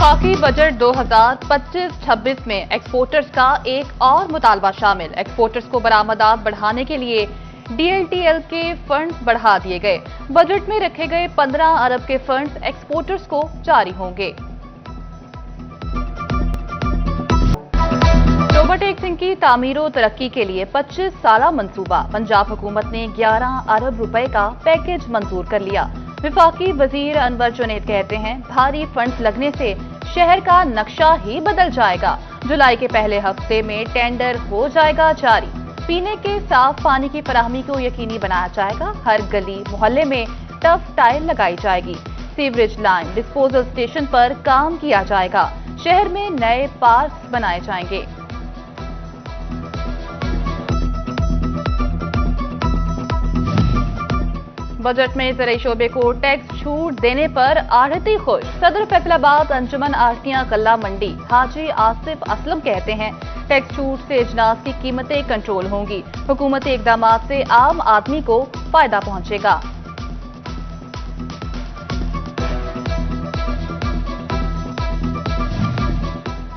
वफाकी बजट 2025-26 में एक्सपोर्टर्स का एक और मुतालबा शामिल। एक्सपोर्टर्स को बरामदात बढ़ाने के लिए DLTL के फंड्स बढ़ा दिए गए। बजट में रखे गए 15 अरब के फंड्स एक्सपोर्टर्स को जारी होंगे। ओवरटेक सिंह की तामीर तरक्की के लिए 25 साला मंसूबा। पंजाब हुकूमत ने 11 अरब रुपए का पैकेज मंजूर कर लिया। वफाकी वजीर अनवर जुनैद कहते हैं, भारी फंड्स लगने से शहर का नक्शा ही बदल जाएगा। जुलाई के पहले हफ्ते में टेंडर हो जाएगा जारी। पीने के साफ पानी की फराहमी को यकीनी बनाया जाएगा। हर गली मोहल्ले में टफ टाइल लगाई जाएगी। सीवरेज लाइन, डिस्पोजल स्टेशन पर काम किया जाएगा। शहर में नए पार्क्स बनाए जाएंगे। बजट में ज़राई शोबे को टैक्स छूट देने पर आढ़ती खुश। सदर फैसलाबाद अंजुमन आढ़तियां गल्ला मंडी हाजी आसिफ असलम कहते हैं, टैक्स छूट से अजनास की कीमतें कंट्रोल होंगी। हुकूमती इकदाम से आम आदमी को फायदा पहुंचेगा।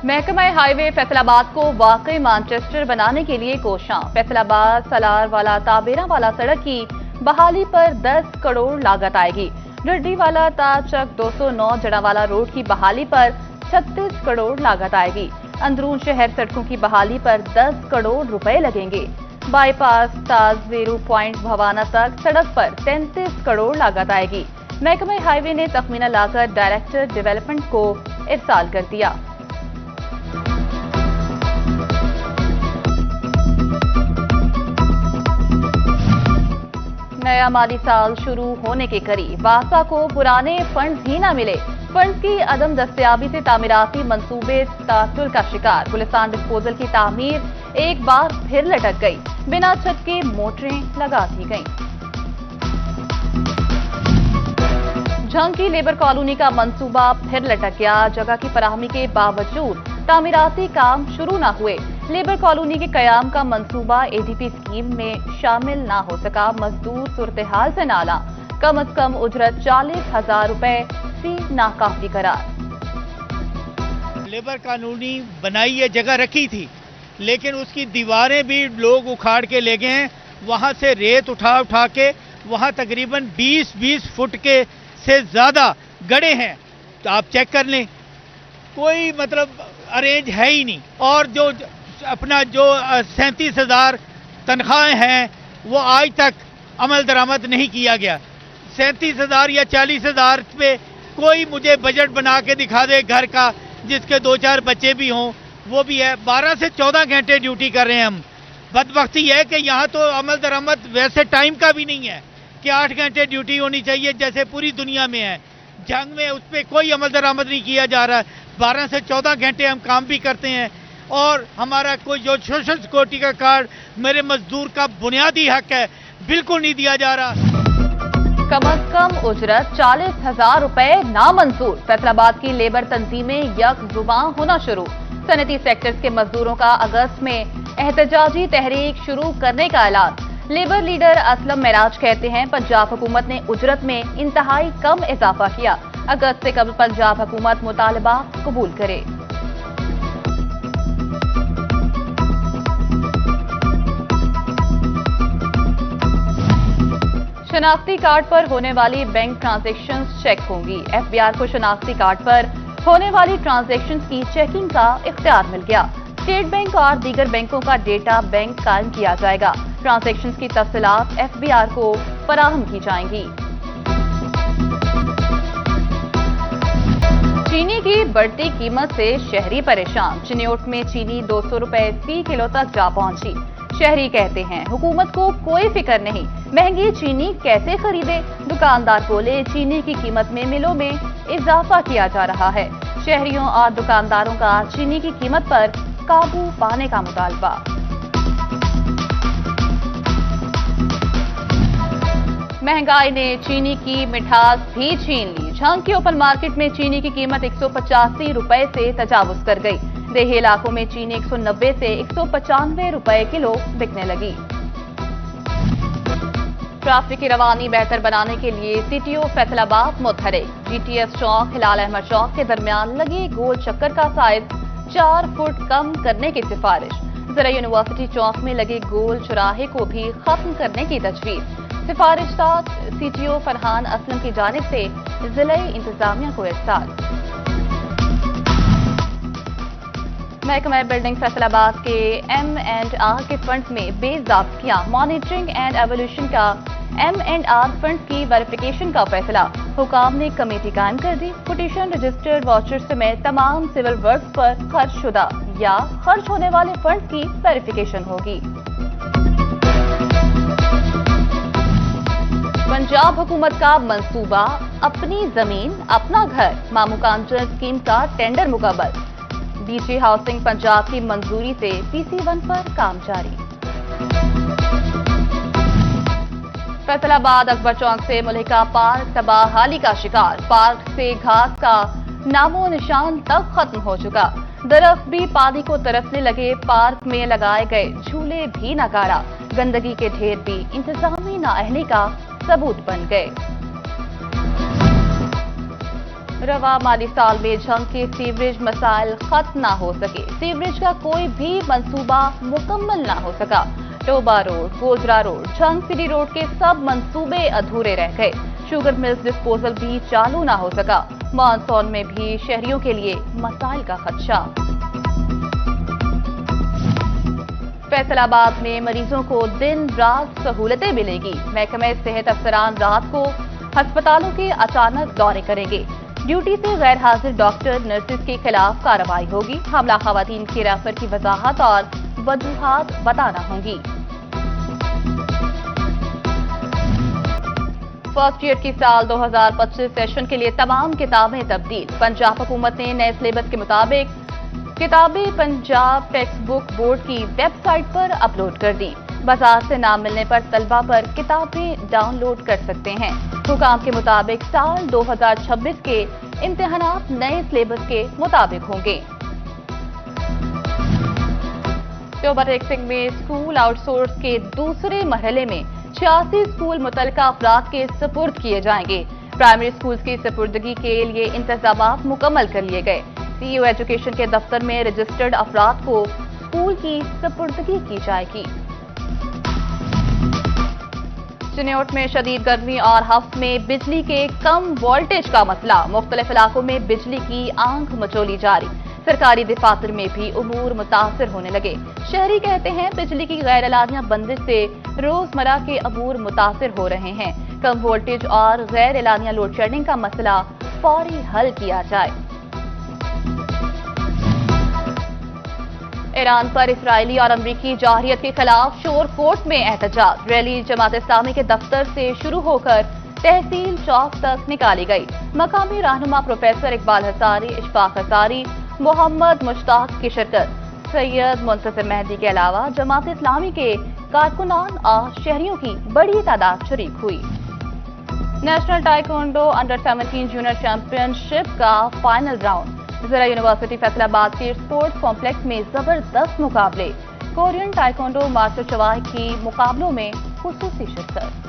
महकमा हाईवे फैसलाबाद को वाकई मैनचेस्टर बनाने के लिए कोशां। फैसलाबाद सलार वाला ताबेरा वाला सड़क की बहाली पर 10 करोड़ लागत आएगी। रड्डी वाला ताचक 209 जड़ावाला रोड की बहाली पर 36 करोड़ लागत आएगी। अंदरून शहर सड़कों की बहाली पर 10 करोड़ रुपए लगेंगे। बाईपास ताजवेरू पॉइंट भवाना तक सड़क पर 33 करोड़ लागत आएगी। महकमा हाईवे ने तखमीना लागत डायरेक्टर डेवलपमेंट को इरसाल कर दिया। नया माली साल शुरू होने के करीब वासा को पुराने फंड्स ही न मिले। फंड्स की अदम दस्तयाबी से तामीराती मंसूबे तातुल का शिकार। गुलिस्तान डिस्पोजल की तामीर एक बार फिर लटक गई। बिना छत के मोटरें लगा दी गईं। झंग की लेबर कॉलोनी का मंसूबा फिर लटक गया। जगह की फराहमी के बावजूद तामीराती काम शुरू न हुए। लेबर कॉलोनी के कयाम का मंसूबा ADP स्कीम में शामिल ना हो सका। मजदूर सूरत-ए-हाल से नाला। कम अज कम उजरत 40,000 रुपए फी नाकाफी करार। लेबर कॉलोनी बनाई ये जगह रखी थी, लेकिन उसकी दीवारें भी लोग उखाड़ के ले गए हैं। वहां से रेत उठा उठा के वहां तकरीबन 20-20 फुट के से ज्यादा गड्ढे हैं। तो आप चेक कर लें, कोई मतलब अरेंज है ही नहीं। और जो अपना जो 37,000 तनख्वाहें हैं वो आज तक अमल दरामद नहीं किया गया। 37,000 या 40,000 पे कोई मुझे बजट बना के दिखा दे घर का, जिसके 2-4 बच्चे भी हों। वो भी है 12 से 14 घंटे ड्यूटी कर रहे हैं हम। बदबख्ती है कि यहाँ तो अमल दरामद वैसे टाइम का भी नहीं है कि 8 घंटे ड्यूटी होनी चाहिए जैसे पूरी दुनिया में है। जंग में उस पर कोई अमल दरामद नहीं किया जा रहा। 12 से 14 घंटे हम काम भी करते हैं और हमारा कोई जो सोशल सिक्योरिटी का कार्ड मेरे मजदूर का बुनियादी हक है, बिल्कुल नहीं दिया जा रहा। कम अज कम उजरत 40,000 रुपए नामंजूर। फैसलाबाद की लेबर तंजीमें यकजुबां होना शुरू। सनती सेक्टर्स के मजदूरों का अगस्त में एहतजाजी तहरीक शुरू करने का ऐलान। लेबर लीडर असलम मेराज कहते हैं, पंजाब हुकूमत ने उजरत में इंतहाई कम इजाफा किया। अगस्त से कबल पंजाब हुकूमत मुतालबा कबूल करे। शनाख्ती कार्ड पर होने वाली बैंक ट्रांजैक्शंस चेक होंगी। FBR को शनाख्ती कार्ड पर होने वाली ट्रांजैक्शंस की चेकिंग का इख्तियार मिल गया। स्टेट बैंक और दीगर बैंकों का डेटा बैंक कायम किया जाएगा। ट्रांजैक्शंस की तफसीलात FBR को फराहम की जाएंगी। चीनी की बढ़ती कीमत से शहरी परेशान। चिन्योट में चीनी 200 रुपए फी किलो तक जा पहुंची। शहरी कहते हैं, हुकूमत को कोई फिक्र नहीं, महंगी चीनी कैसे खरीदे। दुकानदार बोले, चीनी की कीमत में मिलों में इजाफा किया जा रहा है। शहरियों और दुकानदारों का चीनी की कीमत पर काबू पाने का मुतालबा। महंगाई ने चीनी की मिठास भी छीन ली। झंग की ओपन मार्केट में चीनी की कीमत 185 रुपए से तजावुज कर गई। देही इलाकों में चीनी 190 से 195 रुपए किलो बिकने लगी। ट्रैफिक की रवानी बेहतर बनाने के लिए सीटीओ फैसलाबाद मुतहरिक। जीटीएस चौक हिलाल अहमद चौक के दरमियान लगे गोल चक्कर का साइज 4 फुट कम करने की सिफारिश। ज़रा यूनिवर्सिटी चौक में लगे गोल चौराहे को भी खत्म करने की तजवीज़। सिफारिशदार सीटीओ फरहान असलम की जानिब से जिला इंतजामिया को इरसाल। महकमा बिल्डिंग फैसलाबाद के M&R के फंड में बेज़ाब्तियां, मॉनिटरिंग एंड एवोल्यूशन का M&R फंड की वेरिफिकेशन का फैसला। हुकाम ने कमेटी कायम कर दी। पिटीशन रजिस्टर्ड वाचर समेत तमाम सिविल वर्क्स पर खर्च शुदा या खर्च होने वाले फंड की वेरिफिकेशन होगी। पंजाब हुकूमत का मंसूबा अपनी जमीन अपना घर मामू कामचंद स्कीम का टेंडर मुकम्मल। बीजी हाउसिंग पंजाब की मंजूरी से PC1 पर काम जारी। फैसलाबाद अकबर चौक से मुल्हिका पार्क तबाहाली का शिकार। पार्क से घास का नामो निशान तक खत्म हो चुका। दरख्त भी पानी को तरसने लगे। पार्क में लगाए गए झूले भी नकारा। गंदगी के ढेर भी इंतजामी नाअहली का सबूत बन गए। रवा माली साल में झंग के सीवरेज मसाइल खत्म न हो सके। सीवरेज का कोई भी मंसूबा मुकम्मल न हो सका। Toba road, Gojra road, Jhang city road के सब मंसूबे अधूरे रह गए। शुगर मिल्स डिस्पोजल भी चालू न हो सका। मानसून में भी शहरियों के लिए मसाइल का खदशा। फैसलाबाद में मरीजों को दिन रात सहूलतें मिलेगी। महकमे सेहत अफसरान रात को अस्पतालों के अचानक दौरे करेंगे। ड्यूटी से गैर हाजिर डॉक्टर नर्सिस के खिलाफ कार्रवाई होगी। हमला खवातीन के रेफर की वजाहत और वजूहात बताना होंगी। फर्स्ट ईयर की साल 2025 सेशन के लिए तमाम किताबें तब्दील। पंजाब हुकूमत ने नए सिलेबस के मुताबिक किताबें पंजाब टेक्स्ट बुक बोर्ड की वेबसाइट पर अपलोड कर दी। बाजार से ना मिलने पर तलबा पर किताबें डाउनलोड कर सकते हैं। हुकाम के मुताबिक साल 2026 के इम्तिहानात नए सिलेबस के मुताबिक होंगे। टोबा टेक्सिंग में स्कूल आउटसोर्स के दूसरे मरहले में 86 स्कूल मुतलका अफराद के सपुर्द किए जाएंगे। प्राइमरी स्कूल्स की सपुर्दगी के लिए इंतजामात मुकम्मल कर लिए गए। सीईओ एजुकेशन के दफ्तर में रजिस्टर्ड अफराद को स्कूल की सपुर्दगी की जाएगी। चिन्योट में शदीद गर्मी और हफ्त में बिजली के कम वोल्टेज का मसला। मुख्तलिफ इलाकों में बिजली की आंख मचोली जारी। सरकारी दफातर में भी उमूर मुतासिर होने लगे। शहरी कहते हैं बिजली की गैर एलानिया बंदिश से रोजमर्रा के अमूर मुतासिर हो रहे हैं। कम वोल्टेज और गैर एलानिया लोड शेडिंग का मसला फौरी हल किया जाए। ईरान पर इसराइली और अमरीकी जारहियत के खिलाफ शोर कोर्ट में एहतजाज। रैली जमात इस्लामी के दफ्तर से शुरू होकर तहसील चौक तक निकाली गई। मकामी रहनुमा प्रोफेसर इकबाल हसारी, इशफाक हसारी, मोहम्मद मुश्ताक की शिरकत। सैयद मुंतसिर मेहदी के अलावा जमात इस्लामी के कारकुनान और शहरियों की बड़ी तादाद शरीक हुई। National taekwondo under 17 junior championship का फाइनल राउंड। ज़रा यूनिवर्सिटी फैसलाबाद के स्पोर्ट्स कॉम्प्लेक्स में जबरदस्त मुकाबले। कोरियन टाइकोंडो मास्टर चवाई की मुकाबलों में खुसूसी शिरकत।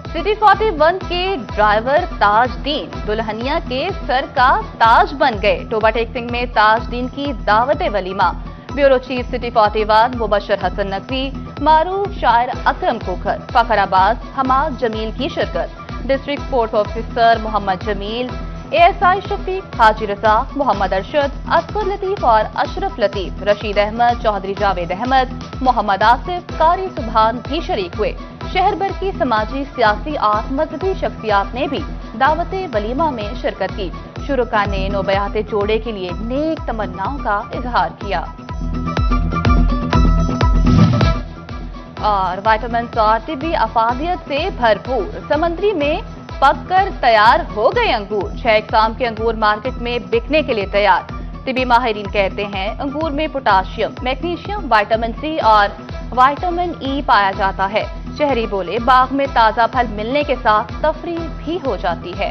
सिटी 41 के ड्राइवर ताजदीन दुल्हनिया के सर का ताज बन गए। टोबा टेक्सिंग में ताजदीन की दावत वलीमा। Bureau chief City 41 Mubashar Hassan Naqvi, मारूफ शायर अकरम खोखर, फखराबाद हमाद जमील की शिरकत। District sports officer Mohammad Jameel, ASI Shafiq, Haji Raza, Mohammad Arshad, Asghar Latif और अशरफ लतीफ, रशीद अहमद, चौधरी जावेद अहमद, मोहम्मद आसिफ, कारी सुभान भी शरीक हुए। शहर भर की समाजी, सियासी और मजहबी शख्सियात ने भी दावत वलीमा में शिरकत की। शुरका ने नौबयाते जोड़े के लिए नेक तमन्नाओं का इजहार किया। और विटामिन और तिब्बी अफादियत से भरपूर समंदरी में पककर तैयार हो गए अंगूर। 6 इकसाम के अंगूर मार्केट में बिकने के लिए तैयार। तिब्बी माहिरीन कहते हैं अंगूर में पोटाशियम, मैग्नीशियम, विटामिन C और विटामिन E पाया जाता है। शहरी बोले बाग में ताजा फल मिलने के साथ तफरीह भी हो जाती है।